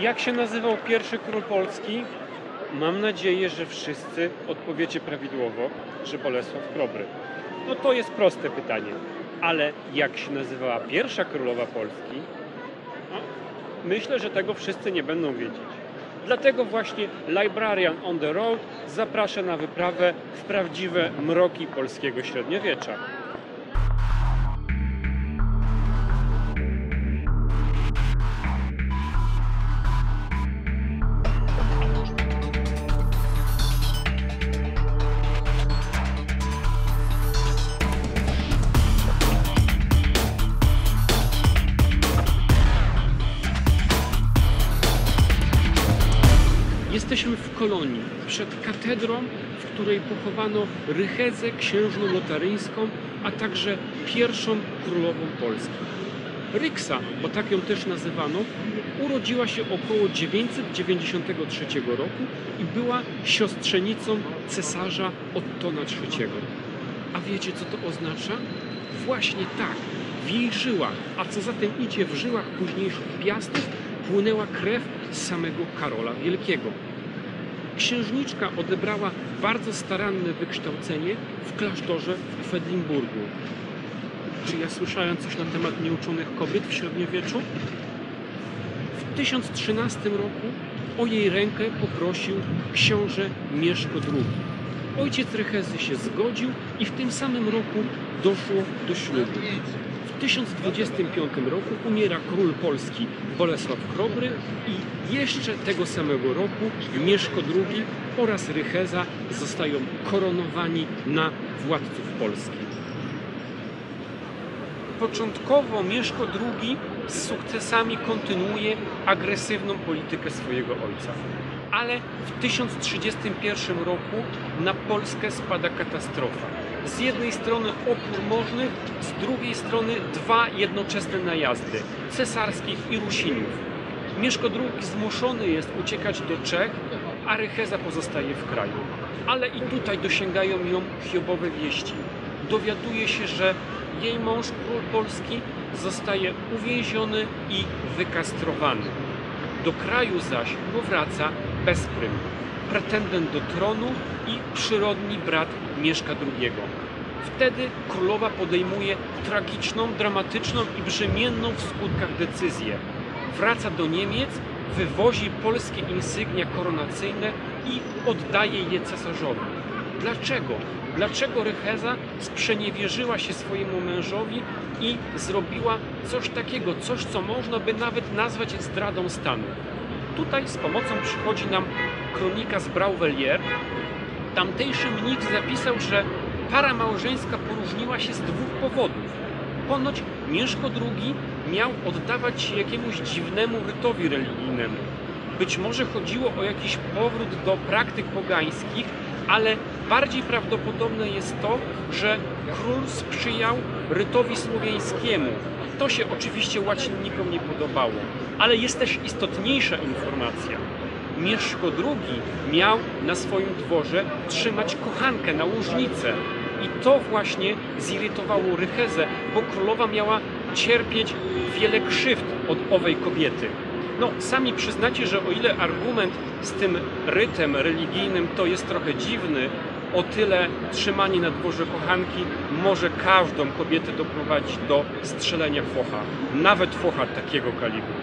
Jak się nazywał pierwszy król Polski? Mam nadzieję, że wszyscy odpowiecie prawidłowo, że Bolesław Chrobry. No to jest proste pytanie. Ale jak się nazywała pierwsza królowa Polski? No, myślę, że tego wszyscy nie będą wiedzieć. Dlatego właśnie Librarian on the Road zaprasza na wyprawę w prawdziwe mroki polskiego średniowiecza. Jesteśmy w Kolonii, przed katedrą, w której pochowano Rychezę księżną lotaryńską, a także pierwszą królową Polski. Ryksa, bo tak ją też nazywano, urodziła się około 993 roku i była siostrzenicą cesarza Ottona III. A wiecie, co to oznacza? Właśnie tak, w jej żyłach, a co za tym idzie w żyłach późniejszych Piastów, płynęła krew samego Karola Wielkiego. Księżniczka odebrała bardzo staranne wykształcenie w klasztorze w Kwedlinburgu. Czy ja słyszałem coś na temat nieuczonych kobiet w średniowieczu? W 1013 roku o jej rękę poprosił książę Mieszko II. Ojciec Rychezy się zgodził i w tym samym roku doszło do ślubu. W 1025 roku umiera król Polski Bolesław Chrobry i jeszcze tego samego roku Mieszko II oraz Rycheza zostają koronowani na władców Polski. Początkowo Mieszko II z sukcesami kontynuuje agresywną politykę swojego ojca. Ale w 1031 roku na Polskę spada katastrofa. Z jednej strony opór możnych, z drugiej strony dwa jednoczesne najazdy cesarskich i Rusinów. Mieszko II zmuszony jest uciekać do Czech, a Rycheza pozostaje w kraju. Ale i tutaj dosięgają ją hiobowe wieści. Dowiaduje się, że jej mąż, król Polski, zostaje uwięziony i wykastrowany. Do kraju zaś powraca Besprym, pretendent do tronu i przyrodni brat Mieszka II. Wtedy królowa podejmuje tragiczną, dramatyczną i brzemienną w skutkach decyzję. Wraca do Niemiec, wywozi polskie insygnia koronacyjne i oddaje je cesarzowi. Dlaczego? Dlaczego Rycheza sprzeniewierzyła się swojemu mężowi i zrobiła coś takiego, coś co można by nawet nazwać zdradą stanu? Tutaj z pomocą przychodzi nam kronika z Brouwelier. Tamtejszy mnich zapisał, że para małżeńska poróżniła się z dwóch powodów. Ponoć Mieszko II miał oddawać się jakiemuś dziwnemu rytowi religijnemu. Być może chodziło o jakiś powrót do praktyk pogańskich, ale bardziej prawdopodobne jest to, że król sprzyjał rytowi słowiańskiemu. To się oczywiście łacinnikom nie podobało, ale jest też istotniejsza informacja. Mieszko II miał na swoim dworze trzymać kochankę, nałożnicę. I to właśnie zirytowało Rychezę, bo królowa miała cierpieć wiele krzywd od owej kobiety. No, sami przyznacie, że o ile argument z tym rytem religijnym to jest trochę dziwny, o tyle trzymanie na dworze kochanki może każdą kobietę doprowadzić do strzelenia focha, nawet focha takiego kalibru.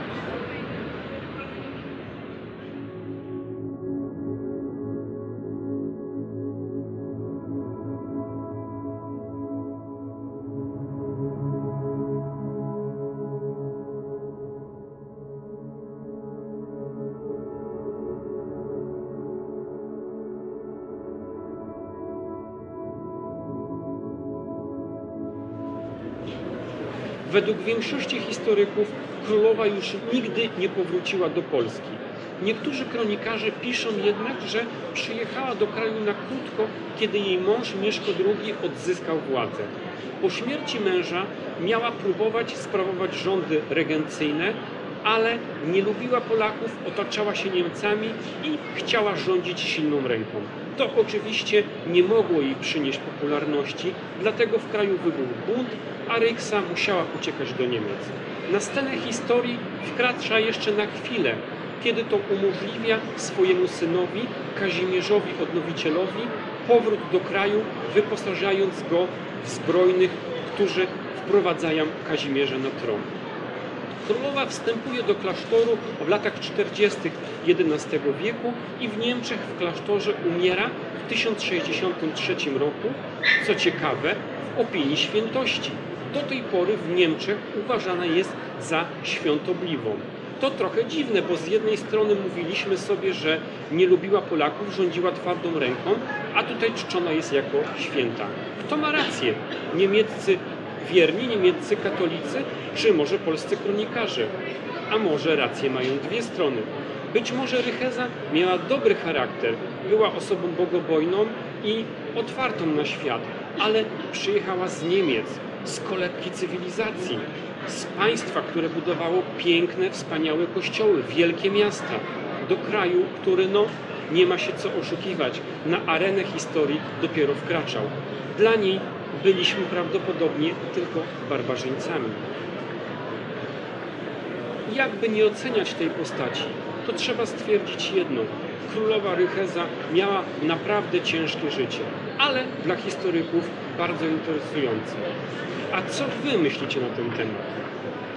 Według większości historyków królowa już nigdy nie powróciła do Polski. Niektórzy kronikarze piszą jednak, że przyjechała do kraju na krótko, kiedy jej mąż Mieszko II odzyskał władzę. Po śmierci męża miała próbować sprawować rządy regencyjne, ale nie lubiła Polaków, otaczała się Niemcami i chciała rządzić silną ręką. To oczywiście nie mogło jej przynieść popularności, dlatego w kraju wybuchł bunt, a Ryksa musiała uciekać do Niemiec. Na scenę historii wkracza jeszcze na chwilę kiedy to umożliwia swojemu synowi, Kazimierzowi Odnowicielowi, powrót do kraju, wyposażając go w zbrojnych, którzy wprowadzają Kazimierza na tron. Królowa wstępuje do klasztoru w latach 40. XI wieku i w Niemczech w klasztorze umiera w 1063 roku, co ciekawe, w opinii świętości. Do tej pory w Niemczech uważana jest za świątobliwą. To trochę dziwne, bo z jednej strony mówiliśmy sobie, że nie lubiła Polaków, rządziła twardą ręką, a tutaj czczona jest jako święta. Kto ma rację? Niemieccy wierni, niemieccy katolicy, czy może polscy kronikarze? A może rację mają dwie strony. Być może Rycheza miała dobry charakter, była osobą bogobojną i otwartą na świat, ale przyjechała z Niemiec, z kolebki cywilizacji, z państwa, które budowało piękne, wspaniałe kościoły, wielkie miasta, do kraju, który nie ma się co oszukiwać, na arenę historii dopiero wkraczał. Dla niej byliśmy prawdopodobnie tylko barbarzyńcami. Jakby nie oceniać tej postaci, to trzeba stwierdzić jedno. Królowa Rycheza miała naprawdę ciężkie życie, ale dla historyków bardzo interesujące. A co Wy myślicie na ten temat?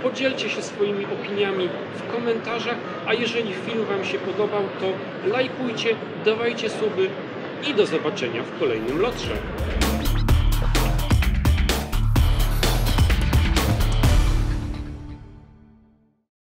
Podzielcie się swoimi opiniami w komentarzach, a jeżeli film Wam się podobał, to lajkujcie, dawajcie suby i do zobaczenia w kolejnym Lotrze.